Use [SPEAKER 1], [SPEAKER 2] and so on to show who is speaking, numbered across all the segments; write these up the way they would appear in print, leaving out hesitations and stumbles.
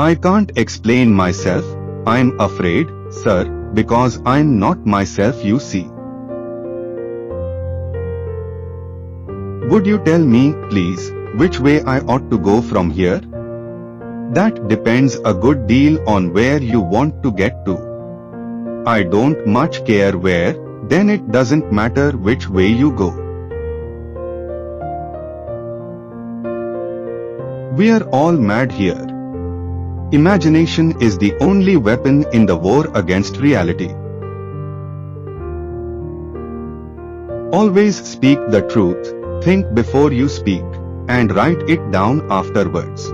[SPEAKER 1] I can't explain myself, I'm afraid, sir, because I'm not myself, you see. Would you tell me, please, which way I ought to go from here? That depends a good deal on where you want to get to. I don't much care where, then it doesn't matter which way you go. We are all mad here. Imagination is the only weapon in the war against reality. Always speak the truth, think before you speak, and write it down afterwards.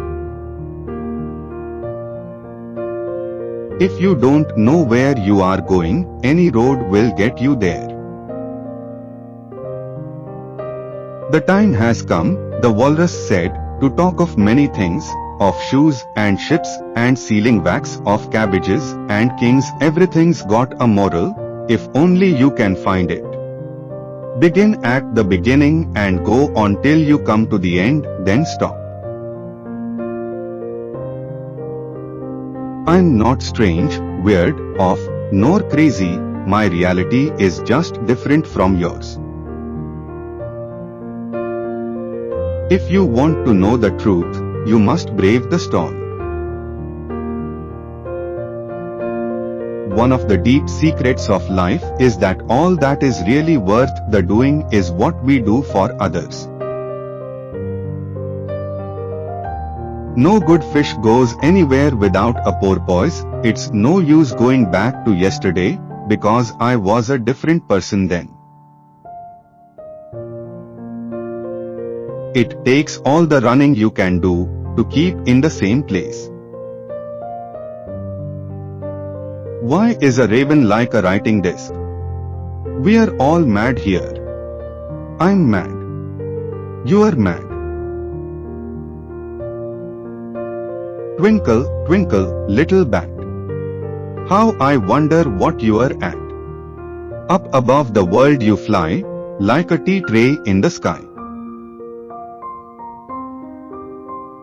[SPEAKER 1] If you don't know where you are going, any road will get you there. The time has come, the walrus said, to talk of many things, of shoes and ships and sealing wax, of cabbages and kings. Everything's got a moral, if only you can find it. Begin at the beginning and go on till you come to the end, then stop. I'm not strange, weird, off, nor crazy, my reality is just different from yours. If you want to know the truth, you must brave the storm. One of the deep secrets of life is that all that is really worth the doing is what we do for others. No good fish goes anywhere without a porpoise. It's no use going back to yesterday, because I was a different person then. It takes all the running you can do to keep in the same place. Why is a raven like a writing desk? We are all mad here. I'm mad. You are mad. Twinkle, twinkle, little bat. How I wonder what you are at. Up above the world you fly, like a tea tray in the sky.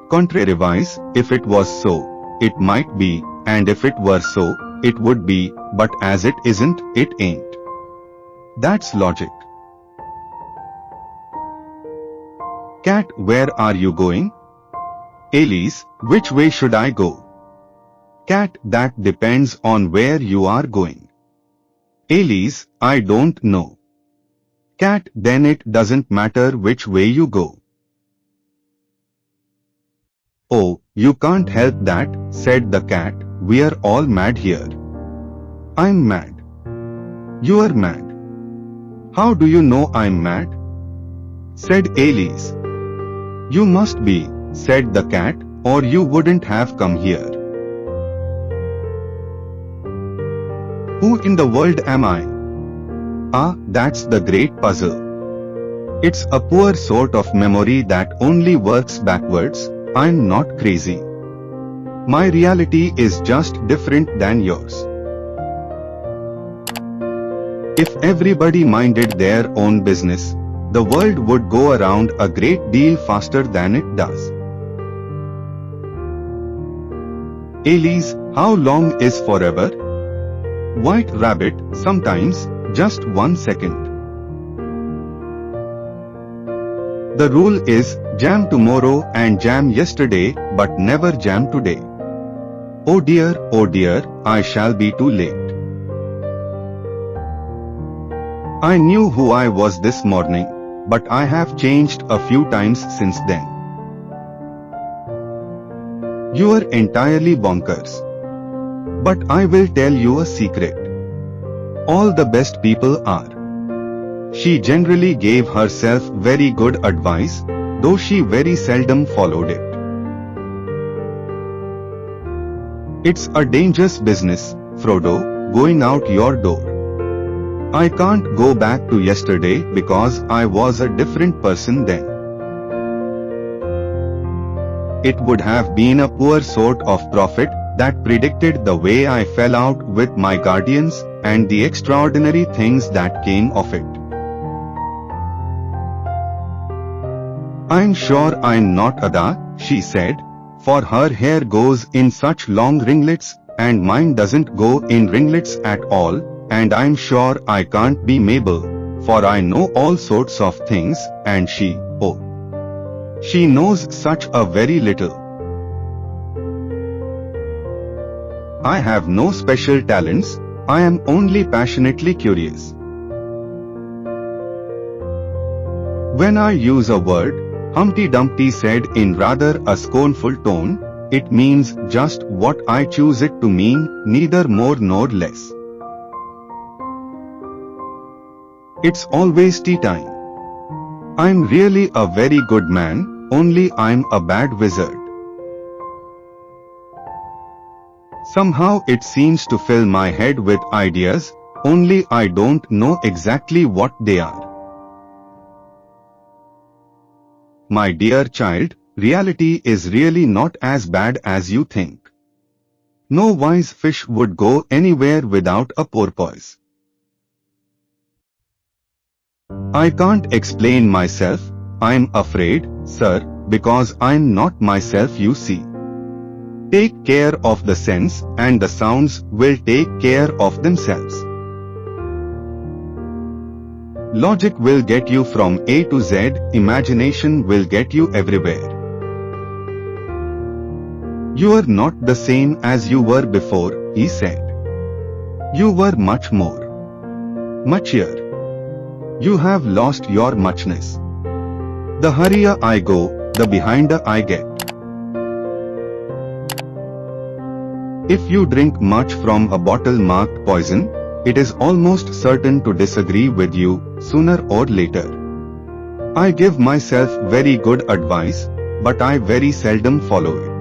[SPEAKER 1] Contrariwise, if it was so, it might be, and if it were so, it would be, but as it isn't, it ain't. That's logic. Cat, where are you going? Elise, which way should I go? Cat, that depends on where you are going. Elise, I don't know. Cat, then it doesn't matter which way you go. Oh, you can't help that, said the cat, we are all mad here. I'm mad. You are mad. How do you know I'm mad? Said Elise. You must be, said the cat, or you wouldn't have come here. Who in the world am I? Ah, that's the great puzzle. It's a poor sort of memory that only works backwards. I'm not crazy. My reality is just different than yours. If everybody minded their own business, the world would go around a great deal faster than it does. Elise, how long is forever? White Rabbit, sometimes, just 1 second. The rule is, jam tomorrow and jam yesterday, but never jam today. Oh dear, I shall be too late. I knew who I was this morning, but I have changed a few times since then. You are entirely bonkers. But I will tell you a secret. All the best people are. She generally gave herself very good advice, though she very seldom followed it. It's a dangerous business, Frodo, going out your door. I can't go back to yesterday because I was a different person then. It would have been a poor sort of prophet that predicted the way I fell out with my guardians and the extraordinary things that came of it. I'm sure I'm not Ada, she said, for her hair goes in such long ringlets, and mine doesn't go in ringlets at all, and I'm sure I can't be Mabel, for I know all sorts of things, and she knows such a very little. I have no special talents, I am only passionately curious. When I use a word, Humpty Dumpty said in rather a scornful tone, it means just what I choose it to mean, neither more nor less. It's always tea time. I'm really a very good man, only I'm a bad wizard. Somehow it seems to fill my head with ideas, only I don't know exactly what they are. My dear child, reality is really not as bad as you think. No wise fish would go anywhere without a porpoise. I can't explain myself, I'm afraid, sir, because I'm not myself, you see. Take care of the sense, and the sounds will take care of themselves. Logic will get you from A to Z, imagination will get you everywhere. You are not the same as you were before, he said. You were much more. Muchier. You have lost your muchness. The hurrier I go, the behinder I get. If you drink much from a bottle marked poison, it is almost certain to disagree with you, sooner or later. I give myself very good advice, but I very seldom follow it.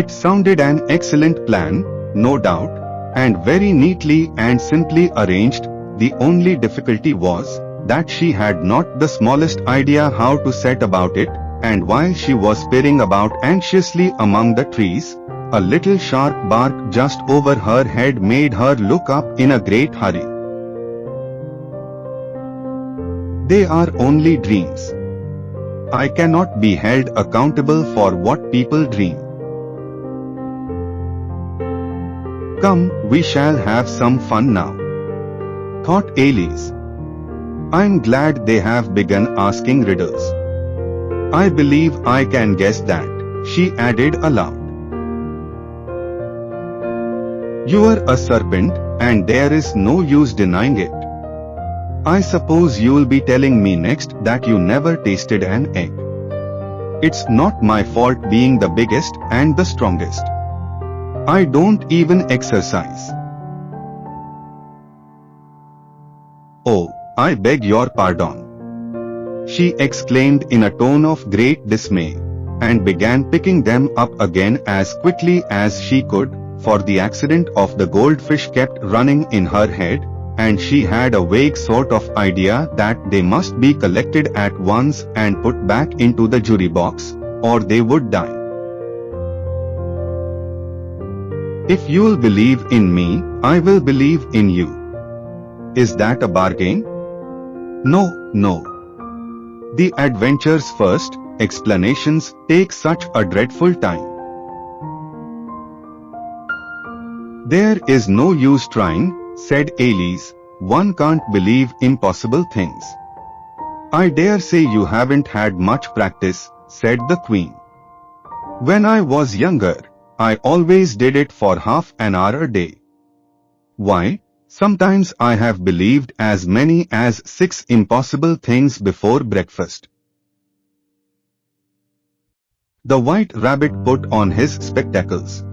[SPEAKER 1] It sounded an excellent plan, no doubt, and very neatly and simply arranged. The only difficulty was that she had not the smallest idea how to set about it, and while she was peering about anxiously among the trees, a little sharp bark just over her head made her look up in a great hurry. They are only dreams. I cannot be held accountable for what people dream. Come, we shall have some fun now, thought Elise. I'm glad they have begun asking riddles. I believe I can guess that, she added aloud. You are a serpent, and there is no use denying it. I suppose you'll be telling me next that you never tasted an egg. It's not my fault being the biggest and the strongest. I don't even exercise. Oh, I beg your pardon, she exclaimed in a tone of great dismay, and began picking them up again as quickly as she could, for the accident of the goldfish kept running in her head, and she had a vague sort of idea that they must be collected at once and put back into the jury box, or they would die. If you'll believe in me, I will believe in you. Is that a bargain? No, no. The adventures first, explanations take such a dreadful time. There is no use trying, said Elise, one can't believe impossible things. I dare say you haven't had much practice, said the Queen. When I was younger, I always did it for half an hour a day. Why, sometimes I have believed as many as 6 impossible things before breakfast. The White Rabbit put on his spectacles.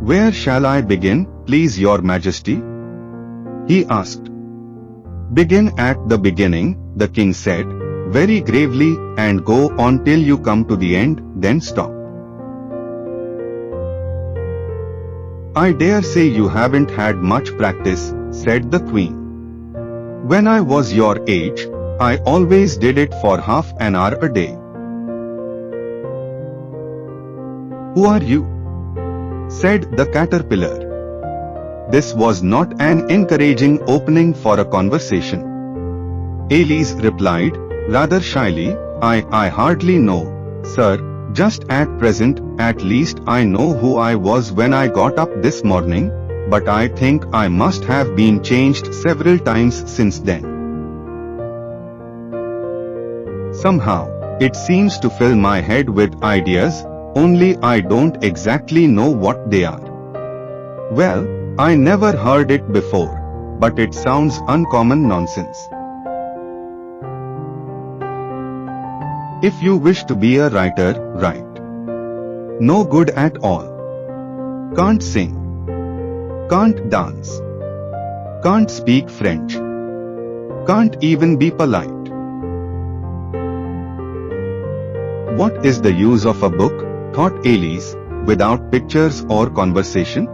[SPEAKER 1] Where shall I begin, please your Majesty? He asked. Begin at the beginning, the king said, very gravely, and go on till you come to the end, then stop. I dare say you haven't had much practice, said the Queen. When I was your age, I always did it for half an hour a day. Who are you? Said the caterpillar. This was not an encouraging opening for a conversation. Elise replied, rather shyly, I hardly know, sir. Just at present, at least I know who I was when I got up this morning, but I think I must have been changed several times since then. Somehow, it seems to fill my head with ideas, only I don't exactly know what they are. Well, I never heard it before, but it sounds uncommon nonsense. If you wish to be a writer, write. No good at all. Can't sing. Can't dance. Can't speak French. Can't even be polite. What is the use of a book, thought Elise, without pictures or conversation?